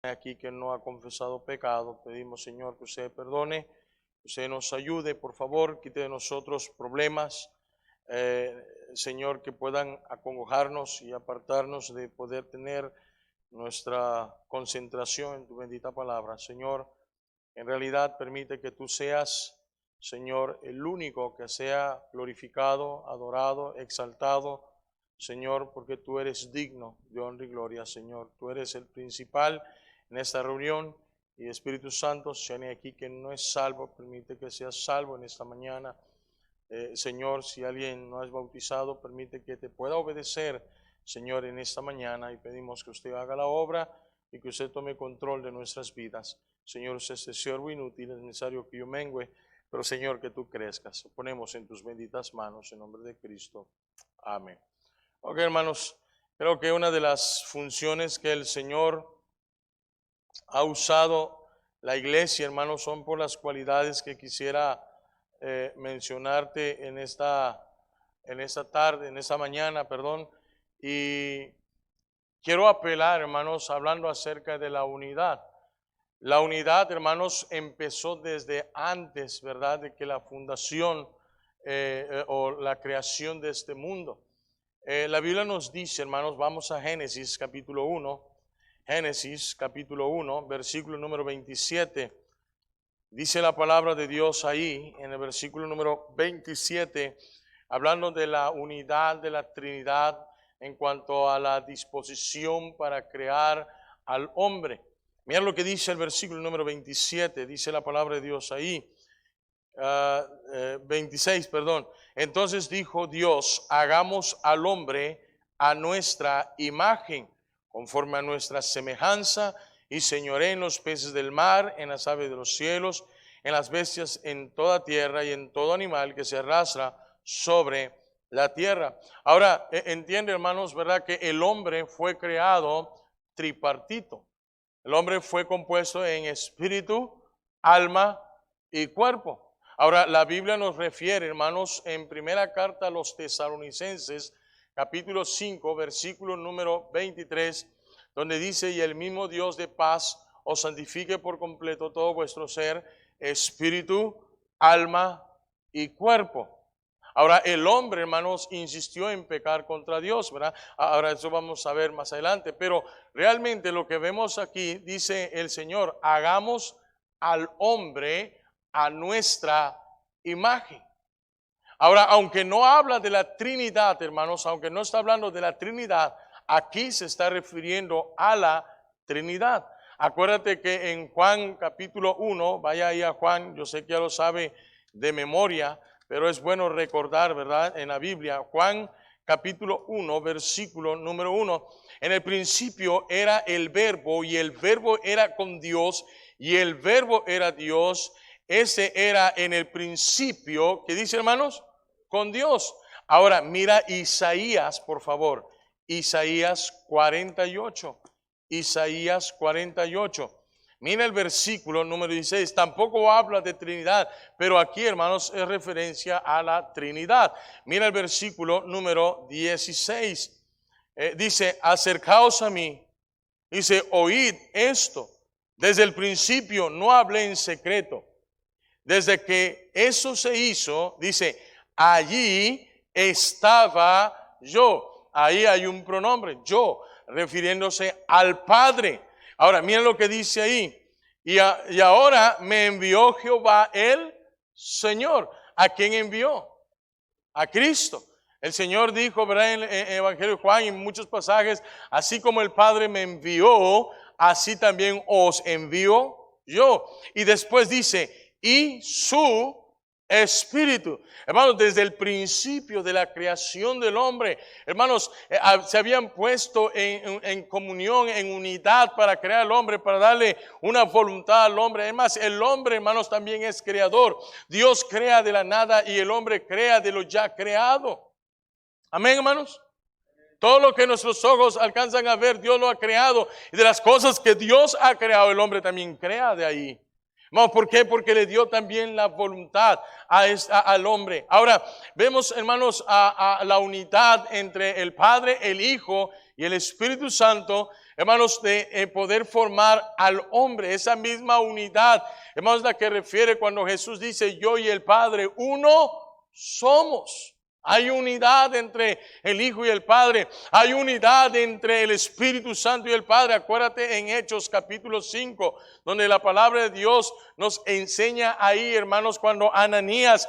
aquí que no ha confesado pecado, pedimos, Señor, que usted perdone, que usted nos ayude, por favor, quite de nosotros problemas, Señor, que puedan acongojarnos y apartarnos de poder tener nuestra concentración en tu bendita palabra. Señor, en realidad permite que tú seas, Señor, el único que sea glorificado, adorado, exaltado, Señor, porque tú eres digno de honra y gloria, Señor. Tú eres el principal en esta reunión y Espíritu Santo, si hay aquí que no es salvo, permite que seas salvo en esta mañana. Señor, si alguien no es bautizado, permite que te pueda obedecer, Señor, en esta mañana, y pedimos que usted haga la obra y que usted tome control de nuestras vidas. Señor, usted es siervo inútil, es necesario que yo mengüe, pero Señor, que tú crezcas. Ponemos en tus benditas manos, en nombre de Cristo. Amén. Ok, hermanos, creo que una de las funciones que el Señor ha usado la iglesia, hermanos, son por las cualidades que quisiera mencionarte en esta tarde, en esta mañana, perdón. Y quiero apelar, hermanos, hablando acerca de la unidad. La unidad, hermanos, empezó desde antes, ¿verdad?, de que la fundación o la creación de este mundo. La Biblia nos dice, hermanos, vamos a Génesis capítulo 1, Génesis capítulo 1, versículo número 27. Dice la palabra de Dios ahí, en el versículo número 27, hablando de la unidad de la Trinidad en cuanto a la disposición para crear al hombre. Mira lo que dice el versículo número 27, dice la palabra de Dios ahí, 26, perdón. Entonces dijo Dios, hagamos al hombre a nuestra imagen, conforme a nuestra semejanza, y señoré en los peces del mar, en las aves de los cielos, en las bestias, en toda tierra y en todo animal que se arrastra sobre la tierra. Ahora, entiende, hermanos, ¿verdad?, que el hombre fue creado tripartito. El hombre fue compuesto en espíritu, alma y cuerpo. Ahora, la Biblia nos refiere, hermanos, en primera carta a los Tesalonicenses, capítulo 5, versículo número 23, donde dice, y el mismo Dios de paz os santifique por completo todo vuestro ser, espíritu, alma y cuerpo. Ahora, el hombre, hermanos, insistió en pecar contra Dios, ¿verdad? Ahora eso vamos a ver más adelante, pero realmente lo que vemos aquí, dice el Señor, hagamos al hombre a nuestra imagen. Ahora, aunque no habla de la Trinidad, hermanos, aunque no está hablando de la Trinidad, aquí se está refiriendo a la Trinidad. Acuérdate que en Juan capítulo 1, vaya ahí a Juan, yo sé que ya lo sabe de memoria, pero es bueno recordar, ¿verdad?, en la Biblia, Juan capítulo 1, versículo número 1. En el principio era el verbo, y el verbo era con Dios, y el verbo era Dios. Ese era en el principio, ¿qué dice, hermanos? Con Dios. Ahora mira Isaías, por favor. Isaías 48. Isaías 48. Mira el versículo número 16. Tampoco habla de Trinidad, pero aquí, hermanos, es referencia a la Trinidad. Mira el versículo número 16. Dice, acercaos a mí. Dice, oíd esto. Desde el principio no hablé en secreto. Desde que eso se hizo, dice, allí estaba yo. Ahí hay un pronombre, yo, refiriéndose al Padre. Ahora, miren lo que dice ahí. Y ahora me envió Jehová el Señor. ¿A quién envió? A Cristo. El Señor dijo, ¿verdad?, en el Evangelio de Juan y en muchos pasajes, así como el Padre me envió, así también os envío yo. Y después dice, y su espíritu. Hermanos, desde el principio de la creación del hombre, hermanos, se habían puesto en comunión, en unidad para crear al hombre, para darle una voluntad al hombre. Además, el hombre, hermanos, también es creador. Dios crea de la nada y el hombre crea de lo ya creado. Amén, hermanos. Todo lo que nuestros ojos alcanzan a ver, Dios lo ha creado. Y de las cosas que Dios ha creado, el hombre también crea de ahí. ¿Por qué? Porque le dio también la voluntad al hombre. Ahora, vemos, hermanos, a la unidad entre el Padre, el Hijo y el Espíritu Santo, hermanos, de poder formar al hombre, esa misma unidad, hermanos, la que refiere cuando Jesús dice, yo y el Padre, uno somos. Hay unidad entre el Hijo y el Padre. Hay unidad entre el Espíritu Santo y el Padre. Acuérdate en Hechos capítulo 5, donde la palabra de Dios nos enseña ahí, hermanos, cuando Ananías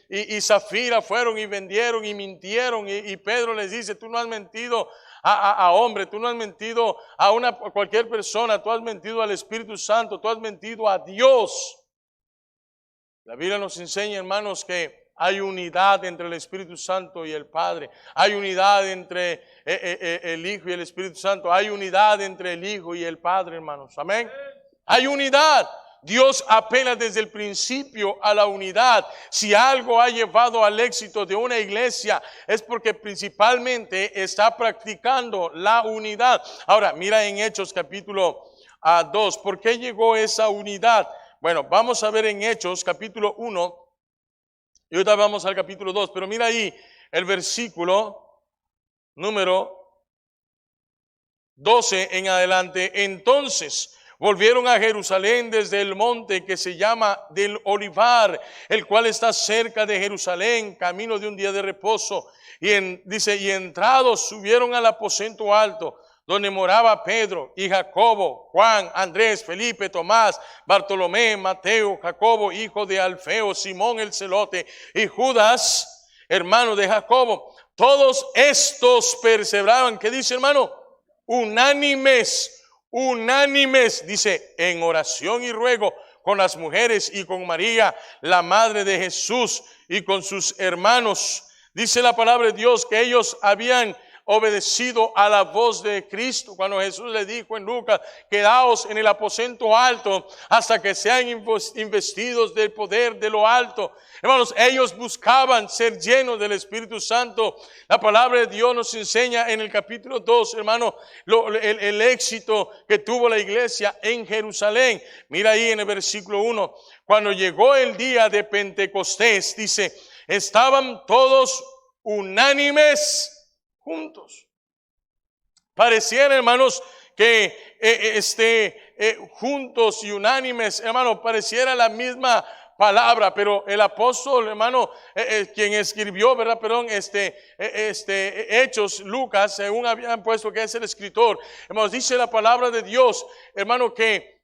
y Zafira fueron y vendieron y mintieron. Y Pedro les dice, tú no has mentido a hombre, tú no has mentido a cualquier persona, tú has mentido al Espíritu Santo, tú has mentido a Dios. La Biblia nos enseña, hermanos, que hay unidad entre el Espíritu Santo y el Padre. Hay unidad entre el Hijo y el Espíritu Santo. Hay unidad entre el Hijo y el Padre, hermanos. Amén. Hay unidad. Dios apela desde el principio a la unidad. Si algo ha llevado al éxito de una iglesia es porque principalmente está practicando la unidad. Ahora, mira en Hechos capítulo 2. ¿Por qué llegó esa unidad? Bueno, vamos a ver en Hechos capítulo 1. Y ahorita vamos al capítulo 2, pero mira ahí el versículo número 12 en adelante. Entonces volvieron a Jerusalén desde el monte que se llama del Olivar, el cual está cerca de Jerusalén, camino de un día de reposo. Dice, y entrados subieron al aposento alto, donde moraba Pedro y Jacobo, Juan, Andrés, Felipe, Tomás, Bartolomé, Mateo, Jacobo, hijo de Alfeo, Simón el celote y Judas, hermano de Jacobo. Todos estos perseveraban, ¿qué dice, hermano? Unánimes, dice, en oración y ruego con las mujeres y con María, la madre de Jesús, y con sus hermanos. Dice la palabra de Dios que ellos habían obedecido a la voz de Cristo cuando Jesús le dijo en Lucas, quedaos en el aposento alto hasta que sean investidos del poder de lo alto. Hermanos, ellos buscaban ser llenos del Espíritu Santo. La palabra de Dios nos enseña en el capítulo 2, hermano, el éxito que tuvo la iglesia en Jerusalén. Mira ahí en el versículo 1, cuando llegó el día de Pentecostés, dice, estaban todos unánimes juntos. Pareciera, hermanos, que juntos y unánimes, hermano, pareciera la misma palabra, pero el apóstol, hermano, quien escribió, ¿verdad? Perdón, Hechos, Lucas, según habían puesto que es el escritor, hermanos, dice la palabra de Dios, hermano, que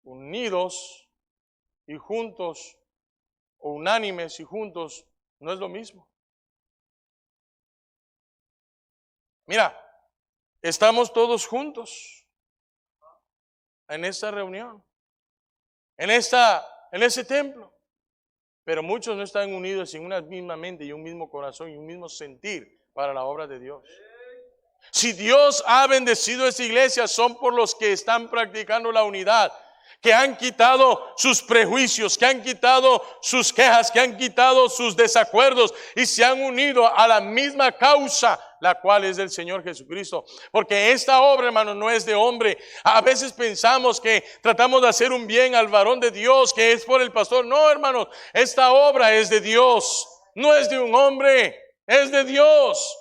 unidos y juntos, o unánimes y juntos, no es lo mismo. Mira, estamos todos juntos en esta reunión, en ese templo, pero muchos no están unidos en una misma mente y un mismo corazón y un mismo sentir para la obra de Dios. Si Dios ha bendecido esta iglesia, son por los que están practicando la unidad, que han quitado sus prejuicios, que han quitado sus quejas, que han quitado sus desacuerdos y se han unido a la misma causa, la cual es del Señor Jesucristo. Porque esta obra, hermano, no es de hombre. A veces pensamos que tratamos de hacer un bien al varón de Dios, que es por el pastor. No, hermanos, esta obra es de Dios, no es de un hombre, es de Dios.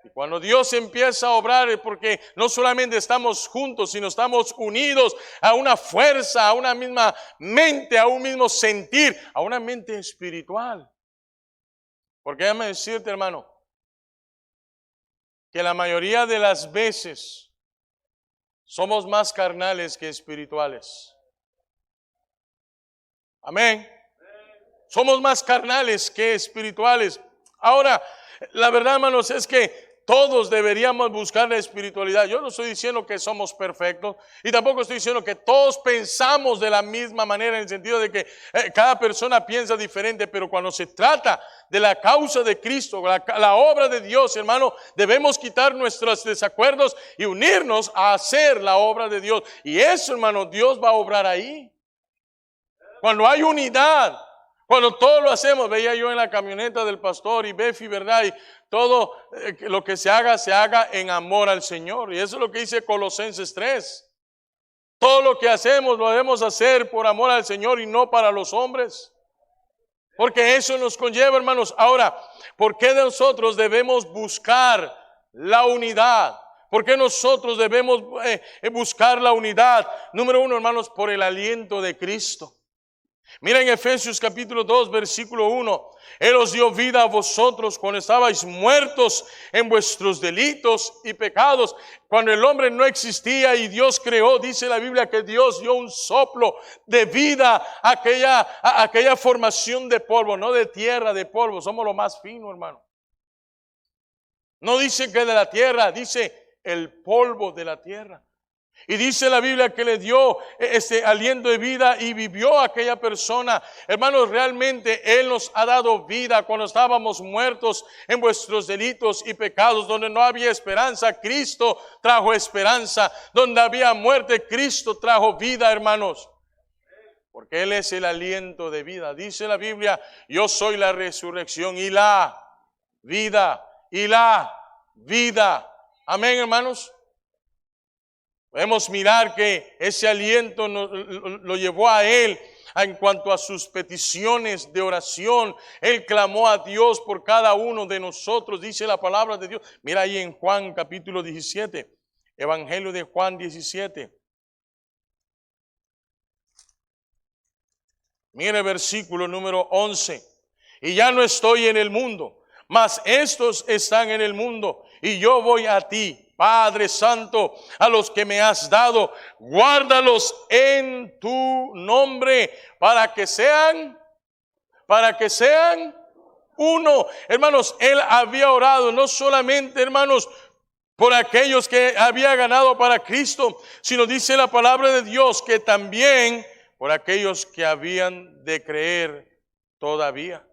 Y cuando Dios empieza a obrar es porque no solamente estamos juntos, sino estamos unidos a una fuerza, a una misma mente, a un mismo sentir, a una mente espiritual. Porque déjame decirte, hermano, que la mayoría de las veces somos más carnales que espirituales. Amén. Somos más carnales que espirituales. Ahora, la verdad, hermanos, es que todos deberíamos buscar la espiritualidad. Yo no estoy diciendo que somos perfectos y tampoco estoy diciendo que todos pensamos de la misma manera, en el sentido de que cada persona piensa diferente, pero cuando se trata de la causa de Cristo, la obra de Dios, hermano, debemos quitar nuestros desacuerdos y unirnos a hacer la obra de Dios. Y eso, hermano, Dios va a obrar ahí. Cuando hay unidad, cuando todo lo hacemos, veía yo en la camioneta del pastor y Befi, ¿verdad? Y todo lo que se haga en amor al Señor. Y eso es lo que dice Colosenses 3. Todo lo que hacemos lo debemos hacer por amor al Señor y no para los hombres. Porque eso nos conlleva, hermanos. Ahora, ¿por qué nosotros debemos buscar la unidad? ¿Por qué nosotros debemos buscar la unidad? Número uno, hermanos, por el aliento de Cristo. Mira en Efesios capítulo 2, versículo 1. Él os dio vida a vosotros cuando estabais muertos en vuestros delitos y pecados. Cuando el hombre no existía y Dios creó, dice la Biblia que Dios dio un soplo de vida a aquella formación de polvo, no de tierra, de polvo. Somos lo más fino, hermano. No dice que de la tierra, dice el polvo de la tierra. Y dice la Biblia que le dio este aliento de vida y vivió aquella persona. Hermanos, realmente Él nos ha dado vida cuando estábamos muertos en vuestros delitos y pecados, donde no había esperanza. Cristo trajo esperanza. Donde había muerte, Cristo trajo vida, hermanos. Porque Él es el aliento de vida. Dice la Biblia, yo soy la resurrección y la vida. Y la vida. Amén, hermanos. Podemos mirar que ese aliento lo llevó a Él en cuanto a sus peticiones de oración. Él clamó a Dios por cada uno de nosotros, dice la palabra de Dios. Mira ahí en Juan capítulo 17, Evangelio de Juan 17. Mire el versículo número 11. Y ya no estoy en el mundo, mas estos están en el mundo, y yo voy a ti. Padre Santo, a los que me has dado, guárdalos en tu nombre para que sean uno. Hermanos, Él había orado no solamente, hermanos, por aquellos que había ganado para Cristo, sino dice la palabra de Dios que también por aquellos que habían de creer todavía.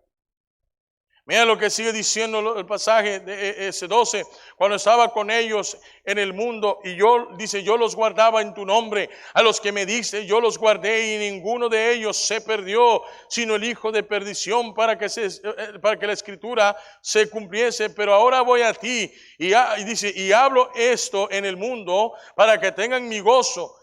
Mira lo que sigue diciendo el pasaje de ese 12. Cuando estaba con ellos en el mundo y yo los guardaba en tu nombre. A los que me diste yo los guardé y ninguno de ellos se perdió, sino el hijo de perdición para que la escritura se cumpliese. Pero ahora voy a ti y dice, y hablo esto en el mundo para que tengan mi gozo.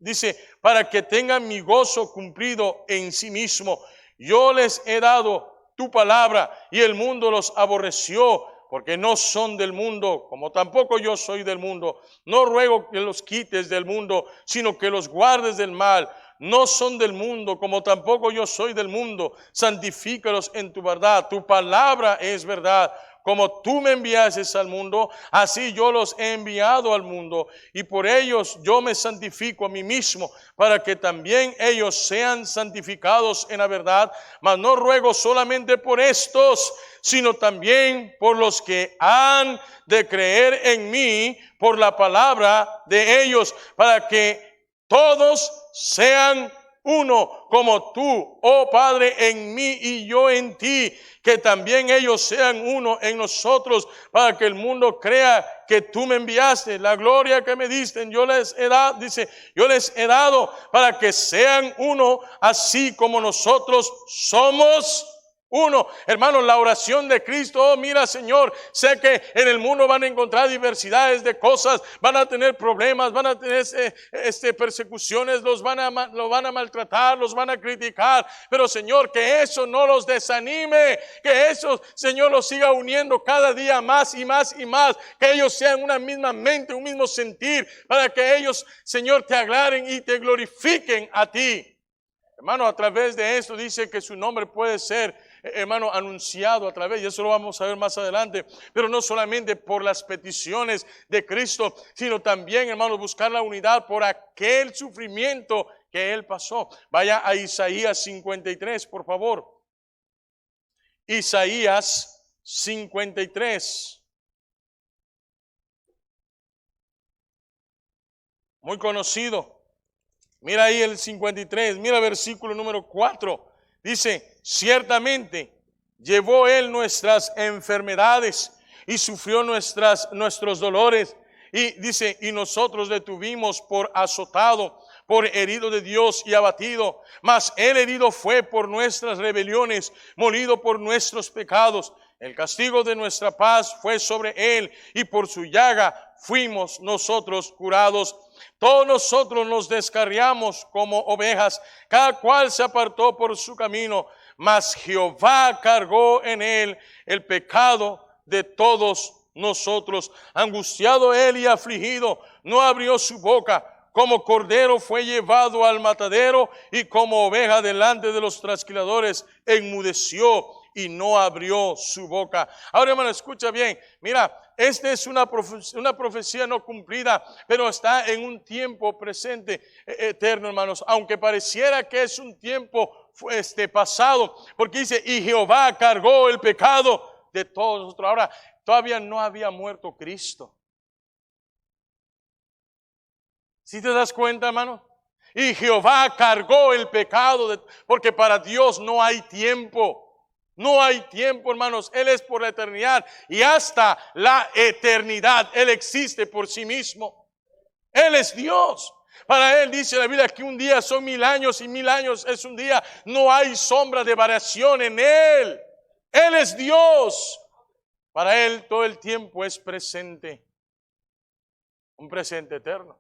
Dice, para que tengan mi gozo cumplido en sí mismo. Yo les he dado tu palabra y el mundo los aborreció porque no son del mundo, como tampoco yo soy del mundo. No ruego que los quites del mundo, sino que los guardes del mal. No son del mundo, como tampoco yo soy del mundo. Santifícalos en tu verdad. Tu palabra es verdad. Como tú me enviaste al mundo, así yo los he enviado al mundo. Y por ellos yo me santifico a mí mismo, para que también ellos sean santificados en la verdad. Mas no ruego solamente por estos, sino también por los que han de creer en mí por la palabra de ellos, para que todos sean uno, como tú, oh Padre, en mí y yo en ti, que también ellos sean uno en nosotros, para que el mundo crea que tú me enviaste. La gloria que me diste, yo les he dado, dice, yo les he dado para que sean uno, así como nosotros somos uno. Hermanos, la oración de Cristo, oh mira Señor, sé que en el mundo van a encontrar diversidades de cosas, van a tener problemas, van a tener persecuciones, lo van a maltratar, los van a criticar, pero Señor, que eso no los desanime, que eso Señor los siga uniendo cada día más y más y más, que ellos sean una misma mente, un mismo sentir, para que ellos Señor te agraden y te glorifiquen a ti. Hermano, a través de esto dice que su nombre puede ser, hermano, anunciado a través, y eso lo vamos a ver más adelante, pero no solamente por las peticiones de Cristo, sino también, hermano, buscar la unidad por aquel sufrimiento que Él pasó. Vaya a Isaías 53, por favor. Isaías 53. Muy conocido. Mira ahí el 53, mira el versículo número 4. Dice, ciertamente llevó Él nuestras enfermedades y sufrió nuestros dolores. Y dice, y nosotros le tuvimos por azotado, por herido de Dios y abatido. Mas Él herido fue por nuestras rebeliones, molido por nuestros pecados. El castigo de nuestra paz fue sobre Él, y por su llaga fuimos nosotros curados. Todos nosotros nos descarriamos como ovejas, cada cual se apartó por su camino, mas Jehová cargó en él el pecado de todos nosotros. Angustiado él y afligido, no abrió su boca. Como cordero fue llevado al matadero, y como oveja delante de los trasquiladores enmudeció y no abrió su boca. Ahora, hermano, escucha bien. Mira, esta es una profecía no cumplida, pero está en un tiempo presente eterno, hermanos. Aunque pareciera que es un tiempo pasado, porque dice, y Jehová cargó el pecado de todos nosotros. Ahora, todavía no había muerto Cristo. ¿Sí te das cuenta, hermano? Y Jehová cargó el pecado, porque para Dios no hay tiempo. No hay tiempo, hermanos. Él es por la eternidad y hasta la eternidad. Él existe por sí mismo. Él es Dios. Para Él dice la Biblia que un día son 1000 años y 1000 años es un día. No hay sombra de variación en Él. Él es Dios. Para Él todo el tiempo es presente. Un presente eterno.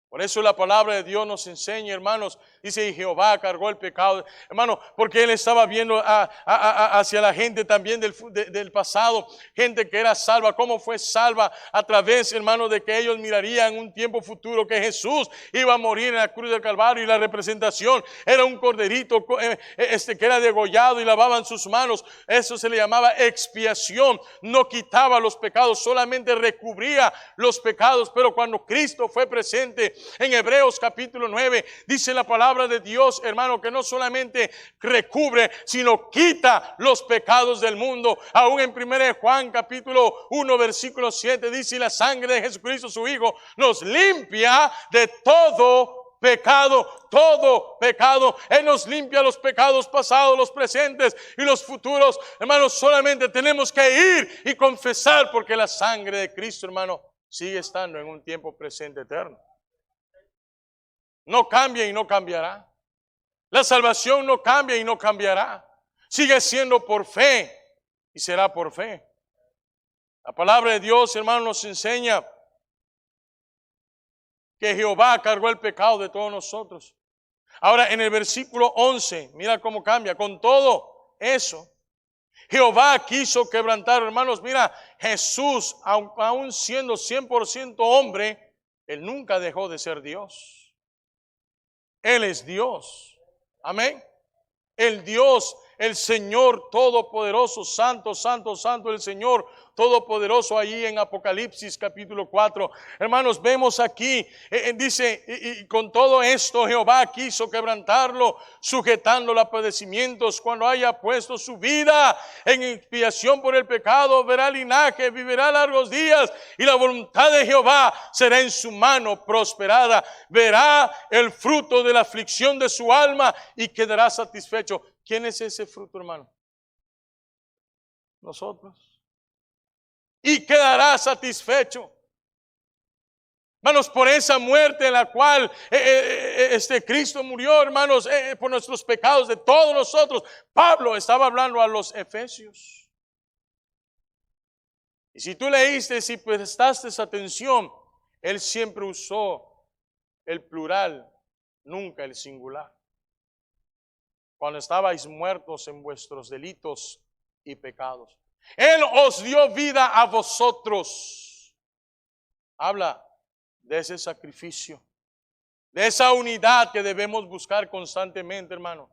Por eso la palabra de Dios nos enseña, hermanos, dice, y Jehová cargó el pecado, hermano, porque Él estaba viendo hacia la gente también del pasado, gente que era salva, cómo fue salva a través, hermano, de que ellos mirarían un tiempo futuro que Jesús iba a morir en la cruz del Calvario, y la representación era un corderito que era degollado y lavaban sus manos. Eso se le llamaba expiación. No quitaba los pecados, solamente recubría los pecados. Pero cuando Cristo fue presente, en Hebreos capítulo 9, dice la palabra de Dios, hermano, que no solamente recubre, sino quita los pecados del mundo. Aún en 1 Juan capítulo 1 versículo 7 dice, la sangre de Jesucristo su Hijo nos limpia de todo pecado, todo pecado. Él nos limpia los pecados pasados, los presentes y los futuros. Hermanos, solamente tenemos que ir y confesar, porque la sangre de Cristo, hermano, sigue estando en un tiempo presente eterno. No cambia y no cambiará. La salvación no cambia y no cambiará. Sigue siendo por fe y será por fe. La palabra de Dios, hermano, nos enseña que Jehová cargó el pecado de todos nosotros. Ahora, en el versículo 11, mira cómo cambia. Con todo eso, Jehová quiso quebrantar, hermanos. Mira, Jesús, aun siendo 100% hombre, Él nunca dejó de ser Dios. Él es Dios. Amén. El Dios, el Señor Todopoderoso, Santo, Santo, Santo, el Señor Todopoderoso, allí en Apocalipsis capítulo 4. Hermanos, vemos aquí, dice, y con todo esto Jehová quiso quebrantarlo, sujetándolo a padecimientos. Cuando haya puesto su vida en expiación por el pecado, verá linaje, vivirá largos días, y la voluntad de Jehová será en su mano prosperada. Verá el fruto de la aflicción de su alma y quedará satisfecho. ¿Quién es ese fruto, hermano? Nosotros. Y quedará satisfecho. Hermanos, por esa muerte en la cual Cristo murió, hermanos, por nuestros pecados de todos nosotros. Pablo estaba hablando a los efesios. Y si tú leíste, si prestaste atención, él siempre usó el plural, nunca el singular. Cuando estabais muertos en vuestros delitos y pecados, Él os dio vida a vosotros. Habla de ese sacrificio, de esa unidad que debemos buscar constantemente, hermano.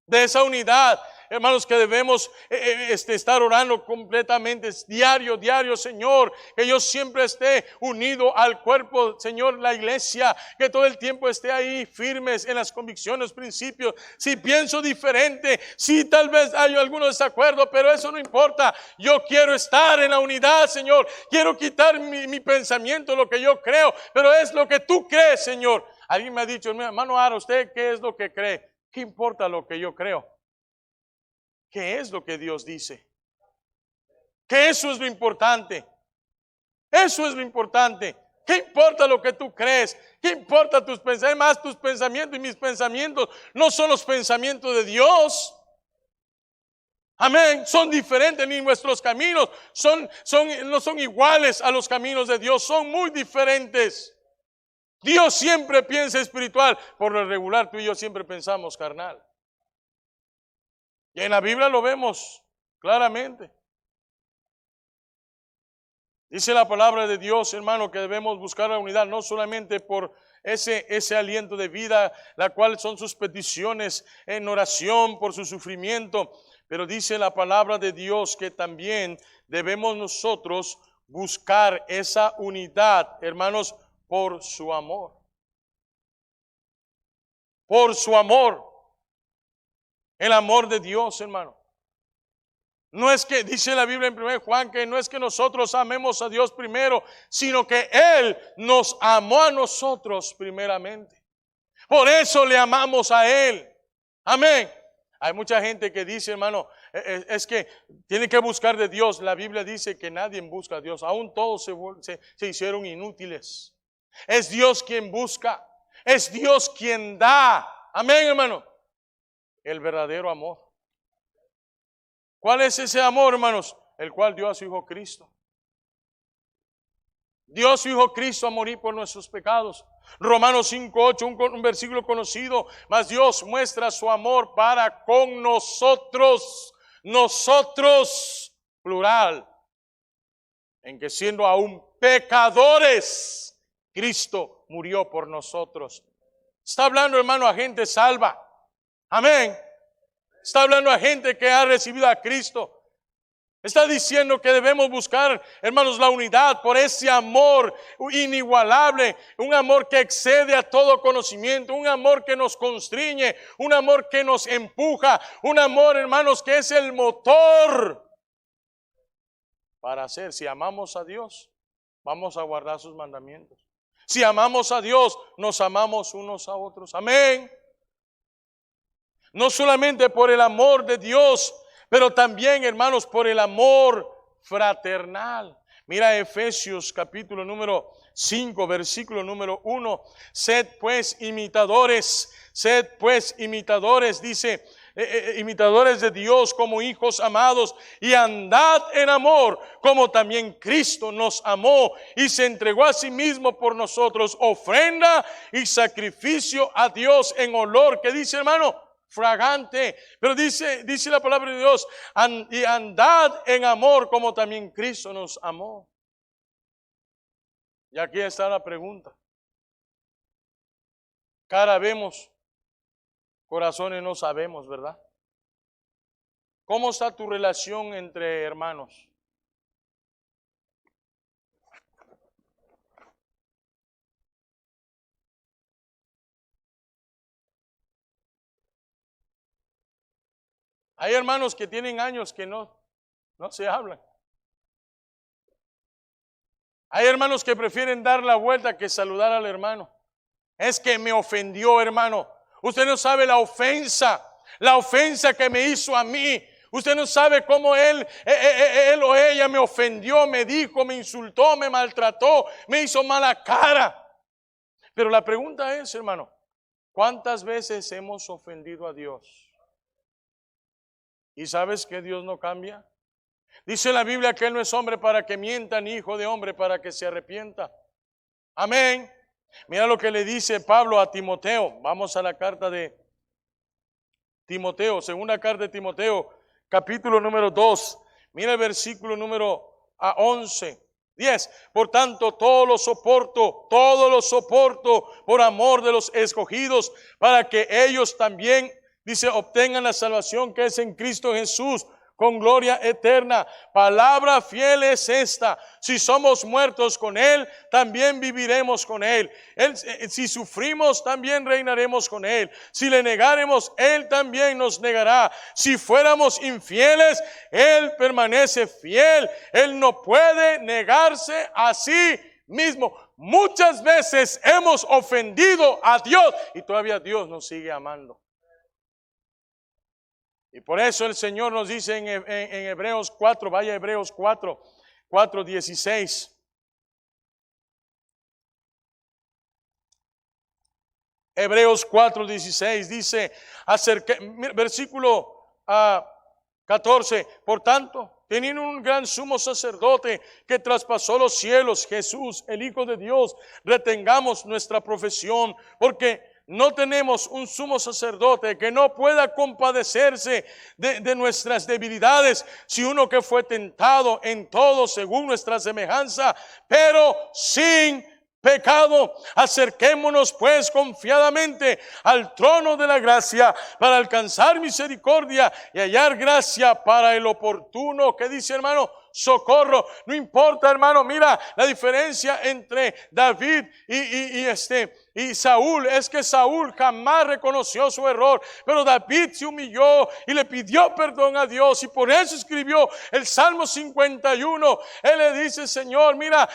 De esa unidad, hermanos, que debemos estar orando completamente, diario, Señor, que yo siempre esté unido al cuerpo, Señor, la iglesia, que todo el tiempo esté ahí firmes en las convicciones, principios. Si pienso diferente, si tal vez hay algún desacuerdo, pero eso no importa. Yo quiero estar en la unidad, Señor. Quiero quitar mi pensamiento, lo que yo creo, pero es lo que tú crees, Señor. Alguien me ha dicho, hermano Ara, ¿usted qué es lo que cree? ¿Qué importa lo que yo creo? ¿Qué es lo que Dios dice? Que eso es lo importante. Eso es lo importante. ¿Qué importa lo que tú crees? ¿Qué importa tus pensamientos? Más tus pensamientos y mis pensamientos no son los pensamientos de Dios. Amén. Son diferentes, ni nuestros caminos no son iguales a los caminos de Dios. Son muy diferentes. Dios siempre piensa espiritual. Por lo regular, tú y yo siempre pensamos carnal. Y en la Biblia lo vemos claramente. Dice la palabra de Dios, hermano, que debemos buscar la unidad, no solamente por ese aliento de vida, la cual son sus peticiones en oración por su sufrimiento, pero dice la palabra de Dios que también debemos nosotros buscar esa unidad, hermanos, por su amor. Por su amor. El amor de Dios, hermano. No es que, dice la Biblia en 1 Juan, que no es que nosotros amemos a Dios primero, sino que Él nos amó a nosotros primeramente. Por eso le amamos a Él. Amén. Hay mucha gente que dice, hermano, es que tiene que buscar de Dios. La Biblia dice que nadie busca a Dios. Aún todos se hicieron inútiles. Es Dios quien busca. Es Dios quien da. Amén, hermano. El verdadero amor. ¿Cuál es ese amor, hermanos? El cual dio a su Hijo Cristo. Dio a su Hijo Cristo a morir por nuestros pecados. Romanos 5:8, un versículo conocido. Mas Dios muestra su amor para con nosotros. Nosotros, plural. En que siendo aún pecadores, Cristo murió por nosotros. Está hablando, hermano, a gente salva. Amén. Está hablando a gente que ha recibido a Cristo. Está diciendo que debemos buscar, hermanos, la unidad por ese amor inigualable, un amor que excede a todo conocimiento, un amor que nos constriñe, un amor que nos empuja, un amor, hermanos, que es el motor para hacer. Si amamos a Dios, vamos a guardar sus mandamientos. Si amamos a Dios, nos amamos unos a otros. Amén. No solamente por el amor de Dios, pero también, hermanos, por el amor fraternal. Mira Efesios capítulo número 5, versículo número 1. Sed pues imitadores, dice, imitadores de Dios como hijos amados, y andad en amor, como también Cristo nos amó y se entregó a sí mismo por nosotros, ofrenda y sacrificio a Dios en olor. ¿Qué dice, hermano? Fragante. Pero dice la palabra de Dios, y andad en amor como también Cristo nos amó. Y aquí está la pregunta. Cara vemos, corazones no sabemos, ¿verdad? ¿Cómo está tu relación entre hermanos? Hay hermanos que tienen años que no se hablan. Hay hermanos que prefieren dar la vuelta que saludar al hermano. Es que me ofendió, hermano. Usted no sabe la ofensa que me hizo a mí. Usted no sabe cómo él o ella me ofendió, me dijo, me insultó, me maltrató, me hizo mala cara. Pero la pregunta es, hermano, ¿cuántas veces hemos ofendido a Dios? ¿Y sabes que Dios no cambia? Dice la Biblia que Él no es hombre para que mienta, ni hijo de hombre para que se arrepienta. Amén. Mira lo que le dice Pablo a Timoteo. Vamos a la carta de Timoteo, segunda carta de Timoteo, capítulo número 2. Mira el versículo número 11. 10. Por tanto, todo lo soporto por amor de los escogidos, para que ellos también, dice, obtengan la salvación que es en Cristo Jesús, con gloria eterna. Palabra fiel es esta: si somos muertos con Él, también viviremos con Él. Si sufrimos, también reinaremos con Él. Si le negáremos, Él también nos negará. Si fuéramos infieles, Él permanece fiel. Él no puede negarse a sí mismo. Muchas veces hemos ofendido a Dios y todavía Dios nos sigue amando. Y por eso el Señor nos dice en Hebreos 4, vaya Hebreos 4:16. Hebreos 4:16 dice, versículo 14, por tanto, teniendo un gran sumo sacerdote que traspasó los cielos, Jesús, el Hijo de Dios, retengamos nuestra profesión, porque no tenemos un sumo sacerdote que no pueda compadecerse de nuestras debilidades, si uno que fue tentado en todo según nuestra semejanza, pero sin pecado. Acerquémonos pues confiadamente al trono de la gracia para alcanzar misericordia y hallar gracia para el oportuno, ¿qué dice, hermano? Socorro. No importa, hermano, mira la diferencia entre David y Saúl es que Saúl jamás reconoció su error, pero David se humilló y le pidió perdón a Dios, y por eso escribió el Salmo 51. Él le dice: Señor, mira,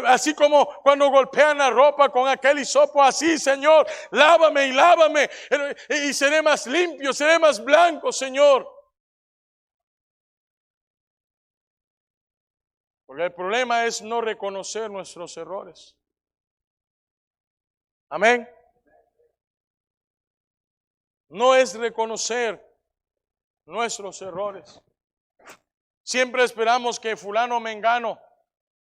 así como cuando golpean la ropa con aquel hisopo, así, Señor, lávame y lávame, y seré más limpio, seré más blanco, Señor. Porque el problema es no reconocer nuestros errores. Amén. No es reconocer nuestros errores. Siempre esperamos que fulano o mengano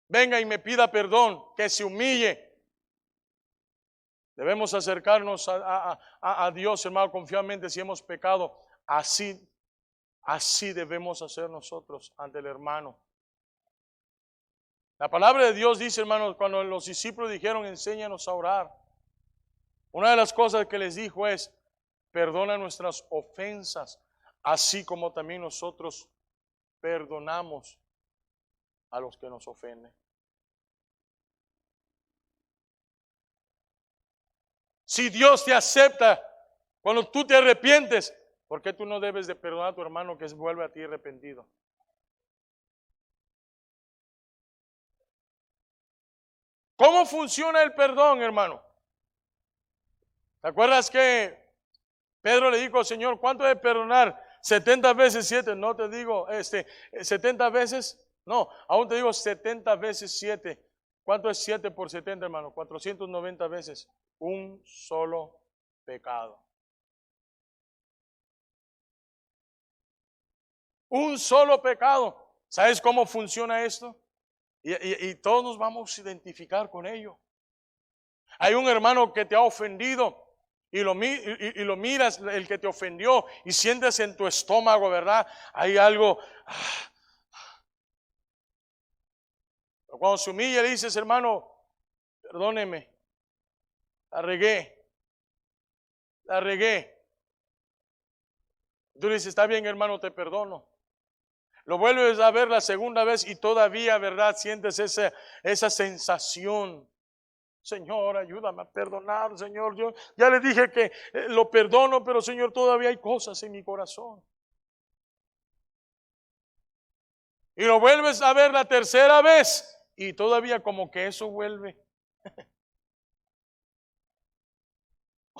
venga y me pida perdón, que se humille. Debemos acercarnos a Dios, hermano, confiadamente si hemos pecado. Así debemos hacer nosotros ante el hermano. La palabra de Dios dice, hermanos, cuando los discípulos dijeron: enséñanos a orar, una de las cosas que les dijo es: perdona nuestras ofensas, así como también nosotros perdonamos a los que nos ofenden. Si Dios te acepta cuando tú te arrepientes, ¿por qué tú no debes de perdonar a tu hermano que vuelve a ti arrepentido? ¿Cómo funciona el perdón, hermano? ¿Te acuerdas que Pedro le dijo al Señor: ¿cuánto de perdonar? 70 veces 7. No te digo 70 veces, no, aún te digo 70 veces 7. ¿Cuánto es 7 por 70, hermano? 490 veces. Un solo pecado. Un solo pecado. ¿Sabes cómo funciona esto? Y todos nos vamos a identificar con ello. Hay un hermano que te ha ofendido y lo miras, el que te ofendió, y sientes en tu estómago, ¿verdad? Hay algo. Cuando se humilla le dices: hermano, perdóneme, la regué. Tú le dices: está bien, hermano, te perdono. Lo vuelves a ver la segunda vez y todavía, ¿verdad?, sientes esa sensación. Señor, ayúdame a perdonar, Señor. Yo ya le dije que lo perdono, pero Señor, todavía hay cosas en mi corazón. Y lo vuelves a ver la tercera vez y todavía como que eso vuelve.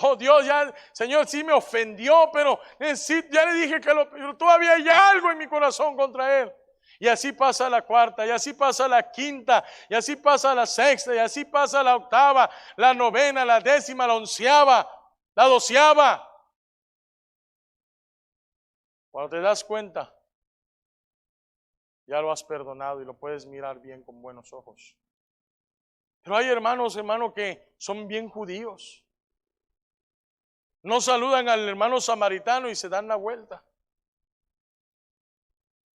Oh Dios, ya, Señor, sí me ofendió, pero ya le dije que todavía hay algo en mi corazón contra él. Y así pasa la cuarta, y así pasa la quinta, y así pasa la sexta, y así pasa la octava, la novena, la décima, la onceava, la doceava. Cuando te das cuenta, ya lo has perdonado y lo puedes mirar bien con buenos ojos. Pero hay hermanos que son bien judíos. No saludan al hermano samaritano y se dan la vuelta.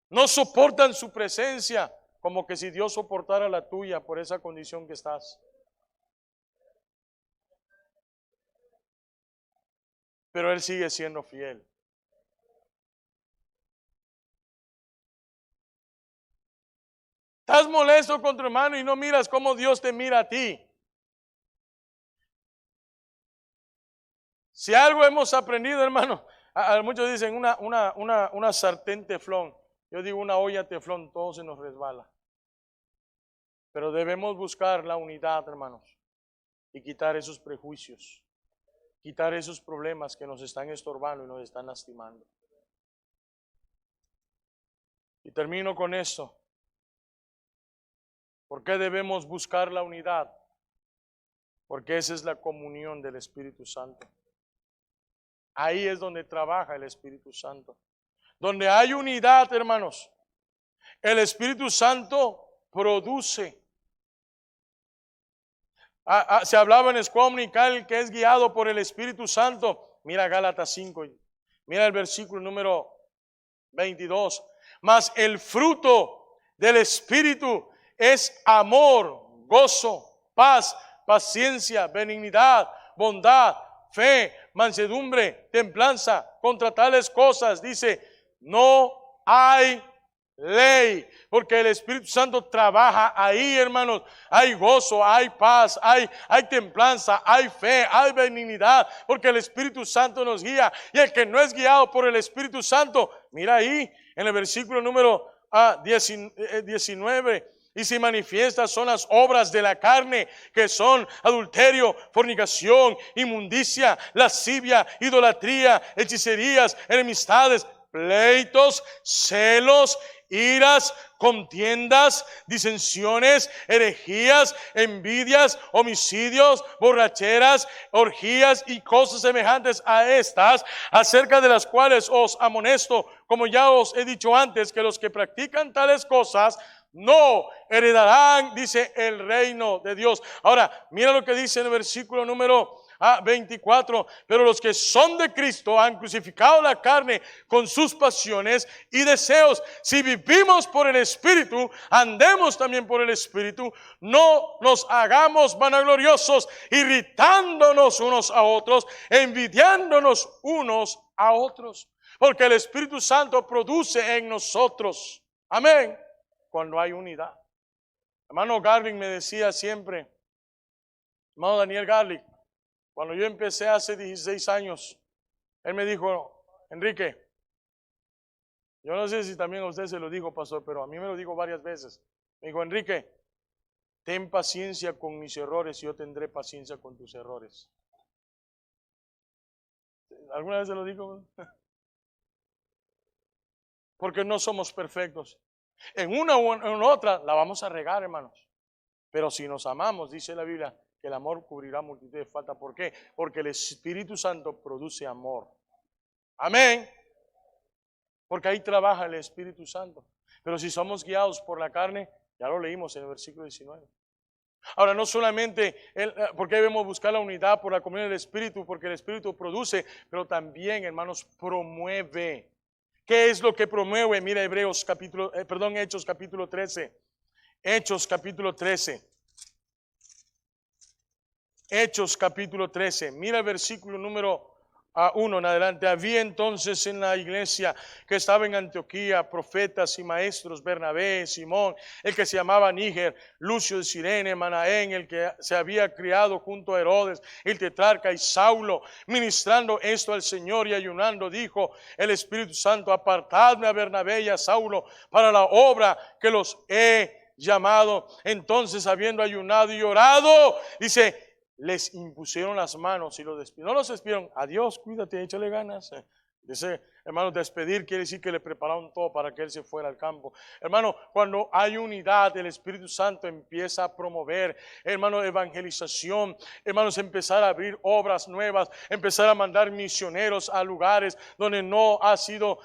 No soportan su presencia, como que si Dios soportara la tuya por esa condición que estás. Pero Él sigue siendo fiel. Estás molesto con tu hermano y no miras cómo Dios te mira a ti. Si algo hemos aprendido, hermano, muchos dicen una sartén teflón. Yo digo una olla teflón, todo se nos resbala. Pero debemos buscar la unidad, hermanos, y quitar esos prejuicios, quitar esos problemas que nos están estorbando y nos están lastimando. Y termino con esto. ¿Por qué debemos buscar la unidad? Porque esa es la comunión del Espíritu Santo. Ahí es donde trabaja el Espíritu Santo. Donde hay unidad, hermanos, El Espíritu Santo produce. Se hablaba en escuela dominical que es guiado por el Espíritu Santo. Mira Gálatas 5, mira el versículo número 22. Mas el fruto del Espíritu es amor, gozo, paz, paciencia, benignidad, bondad, fe, mansedumbre, templanza. Contra tales cosas, dice, no hay ley, porque el Espíritu Santo trabaja ahí, hermanos. Hay gozo, hay paz, hay templanza, hay fe, hay benignidad, porque el Espíritu Santo nos guía. Y el que no es guiado por el Espíritu Santo, mira ahí en el versículo número 19, y si manifiestas son las obras de la carne, que son adulterio, fornicación, inmundicia, lascivia, idolatría, hechicerías, enemistades, pleitos, celos, iras, contiendas, disensiones, herejías, envidias, homicidios, borracheras, orgías y cosas semejantes a estas, acerca de las cuales os amonesto, como ya os he dicho antes, que los que practican tales cosas no heredarán, dice, el reino de Dios. Ahora, mira lo que dice en el versículo número 24, pero los que son de Cristo han crucificado la carne con sus pasiones y deseos. Si vivimos por el Espíritu, andemos también por el Espíritu. No nos hagamos vanagloriosos, irritándonos unos a otros, envidiándonos unos a otros, porque el Espíritu Santo produce en nosotros, amén, cuando hay unidad. Hermano Garlic me decía siempre, hermano Daniel Garlic, cuando yo empecé hace 16 años, él me dijo, Enrique, yo no sé si también a usted se lo dijo, pastor, pero a mí me lo dijo varias veces. Me dijo, Enrique, ten paciencia con mis errores y yo tendré paciencia con tus errores. ¿Alguna vez se lo dijo? Porque no somos perfectos. En una u en otra la vamos a regar, hermanos. Pero si nos amamos, dice la Biblia, que el amor cubrirá multitud de faltas. ¿Por qué? Porque el Espíritu Santo produce amor. Amén. Porque ahí trabaja el Espíritu Santo. Pero si somos guiados por la carne, ya lo leímos en el versículo 19. Ahora, no solamente, porque debemos buscar la unidad por la comunión del Espíritu, porque el Espíritu produce, pero también, hermanos, promueve. ¿Qué es lo que promueve? Mira Hechos capítulo 13. Hechos capítulo 13. Hechos capítulo 13. Mira el versículo número 1 en adelante. Había entonces en la iglesia que estaba en Antioquía profetas y maestros: Bernabé, Simón, el que se llamaba Níger, Lucio de Cirene, Manaén, el que se había criado junto a Herodes, el tetrarca, y Saulo. Ministrando esto al Señor y ayunando, dijo el Espíritu Santo: apartadme a Bernabé y a Saulo para la obra que los he llamado. Entonces, habiendo ayunado y orado, dice, les impusieron las manos y los despidieron. No los despidieron, adiós, cuídate, échale ganas. Dice, hermano, despedir quiere decir que le prepararon todo para que él se fuera al campo. Hermano, cuando hay unidad, el Espíritu Santo empieza a promover, hermano, evangelización. Hermanos, empezar a abrir obras nuevas, empezar a mandar misioneros a lugares donde no ha sido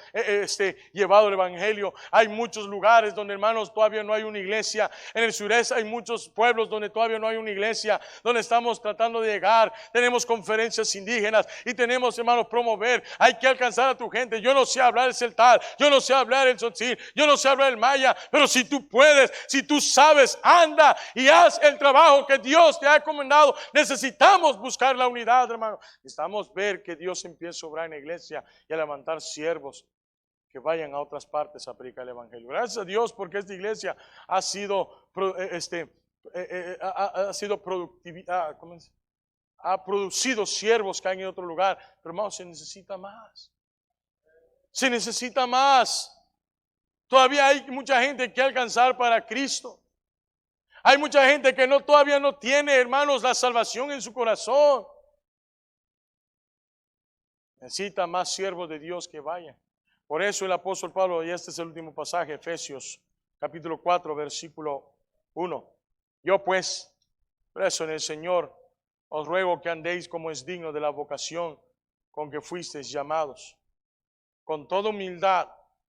llevado el evangelio. Hay muchos lugares donde, hermanos, todavía no hay una iglesia. En el sureste hay muchos pueblos donde todavía no hay una iglesia, donde estamos tratando de llegar. Tenemos conferencias indígenas y tenemos, hermanos, promover. Hay que alcanzar a tu gente. Yo no sé hablar el celtal, yo no sé hablar el tzotzil, yo no sé hablar el maya, pero si tú puedes, si tú sabes, anda y haz el trabajo que Dios te ha encomendado. Necesitamos buscar la unidad, hermano. Necesitamos ver que Dios empieza a obrar en la iglesia y a levantar siervos que vayan a otras partes a predicar el evangelio. Gracias a Dios, porque esta iglesia ha sido productividad, ha producido siervos que han ido a otro lugar, pero hermano, se necesita más. Se necesita más. Todavía hay mucha gente que alcanzar para Cristo. Hay mucha gente que todavía no tiene, hermanos, la salvación en su corazón. Necesita más siervos de Dios que vayan. Por eso el apóstol Pablo, y este es el último pasaje, Efesios capítulo 4, versículo 1. Yo pues, preso en el Señor, os ruego que andéis como es digno de la vocación con que fuisteis llamados, con toda humildad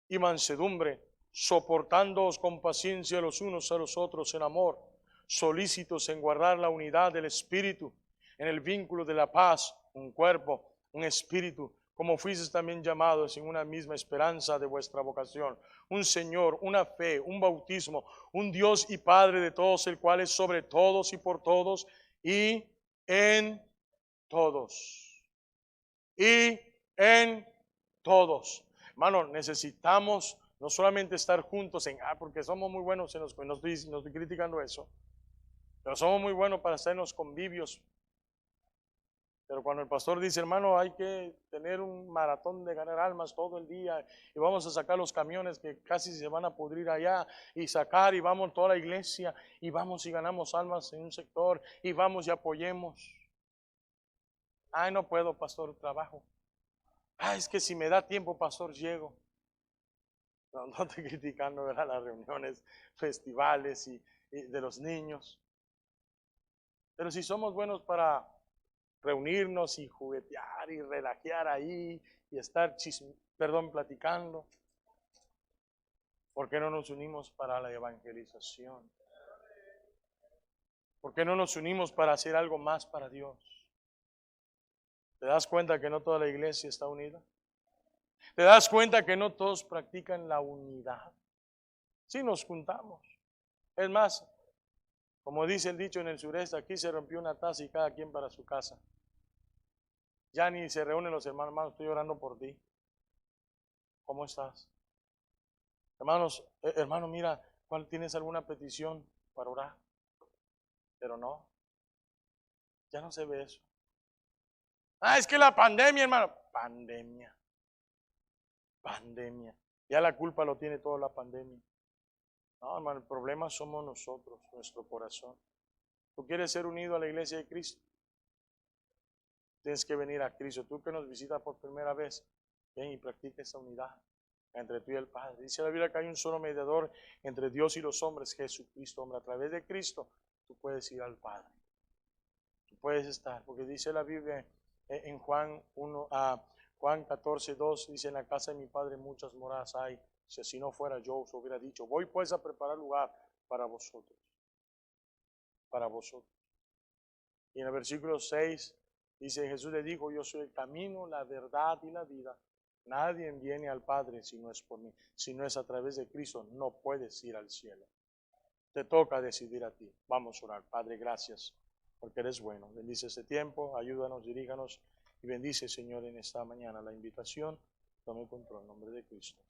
y mansedumbre, soportándoos con paciencia los unos a los otros en amor, solícitos en guardar la unidad del Espíritu, en el vínculo de la paz, un cuerpo, un espíritu, como fuisteis también llamados en una misma esperanza de vuestra vocación, un Señor, una fe, un bautismo, un Dios y Padre de todos, el cual es sobre todos y por todos y en todos. Y en todos. Hermano, necesitamos no solamente estar juntos porque somos muy buenos, no estoy criticando eso, pero somos muy buenos para hacer los convivios. Pero cuando el pastor dice, hermano, hay que tener un maratón de ganar almas todo el día y vamos a sacar los camiones que casi se van a pudrir allá y sacar y vamos toda la iglesia y vamos y ganamos almas en un sector y vamos y apoyemos. Ay, no puedo, pastor, trabajo. Ay, es que si me da tiempo, pastor, llego. No, no estoy criticando, ¿verdad? Las reuniones, festivales y de los niños. Pero si somos buenos para reunirnos y juguetear y relajear ahí y estar platicando, ¿por qué no nos unimos para la evangelización? ¿Por qué no nos unimos para hacer algo más para Dios? ¿Te das cuenta que no toda la iglesia está unida? ¿Te das cuenta que no todos practican la unidad? Sí nos juntamos. Es más, como dice el dicho en el sureste, aquí se rompió una taza y cada quien para su casa. Ya ni se reúnen los hermanos, hermano, estoy orando por ti. ¿Cómo estás? Hermanos, hermano, mira, ¿cuál tienes alguna petición para orar? Pero no, ya no se ve eso. Ah, es que la pandemia, hermano. Pandemia. Ya la culpa lo tiene toda la pandemia. No, hermano, el problema somos nosotros, nuestro corazón. ¿Tú quieres ser unido a la iglesia de Cristo? Tienes que venir a Cristo. Tú que nos visitas por primera vez, ven y practica esa unidad entre tú y el Padre. Dice la Biblia que hay un solo mediador entre Dios y los hombres, Jesucristo, hombre. A través de Cristo tú puedes ir al Padre. Tú puedes estar, porque dice la Biblia en Juan 1 a Juan 14:2, dice, en la casa de mi Padre muchas moradas hay. Si así no fuera, yo os hubiera dicho, voy pues a preparar lugar para vosotros. Para vosotros. Y en el versículo 6 dice, Jesús le dijo, yo soy el camino, la verdad y la vida. Nadie viene al Padre si no es por mí. Si no es a través de Cristo, no puedes ir al cielo. Te toca decidir a ti. Vamos a orar. Padre, gracias porque eres bueno. Bendice este tiempo, ayúdanos, diríganos y bendice, Señor, en esta mañana la invitación. Tome control en nombre de Cristo.